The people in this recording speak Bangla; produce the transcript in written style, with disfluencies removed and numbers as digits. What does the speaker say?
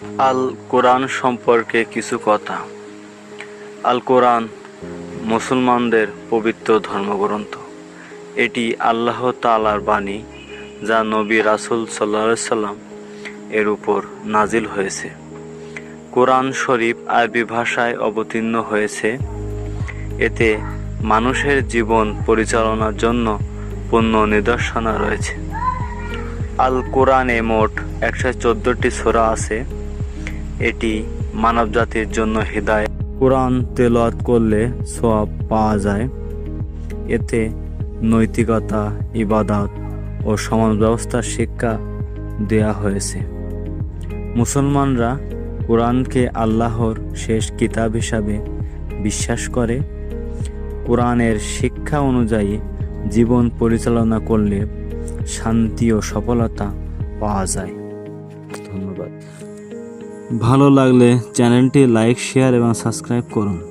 আল কোরআন সম্পর্কে কিছু কথা। আল কোরআন মুসলমানদের পবিত্র ধর্মগ্রন্থ। এটি আল্লাহ তাআলার বাণী, যা নবী রাসূল সাল্লাল্লাহু আলাইহি সাল্লাম এর উপর নাজিল হয়েছে। কোরআন শরীফ আরবি ভাষায় অবতীর্ণ হয়েছে। এতে মানুষের জীবন পরিচালনার জন্য পূর্ণ নির্দেশনা রয়েছে। আল কোরআনে মোট 114টি সূরা আছে। এটি মানবজাতির জন্য হিদায়াত। কোরআন তেলাওয়াত করলে সওয়াব পাওয়া যায়। এতে নৈতিকতা, ইবাদত ও সমাজ ব্যবস্থার শিক্ষা দেয়া হয়েছে। মুসলমানরা কোরআনকে আল্লাহর শেষ কিতাব হিসাবে বিশ্বাস করে। কোরআনের শিক্ষা অনুযায়ী জীবন পরিচালনা করলে শান্তি ও সফলতা পাওয়া যায়। ধন্যবাদ। ভালো লাগলে চ্যানেলটি লাইক, শেয়ার এবং সাবস্ক্রাইব করুন।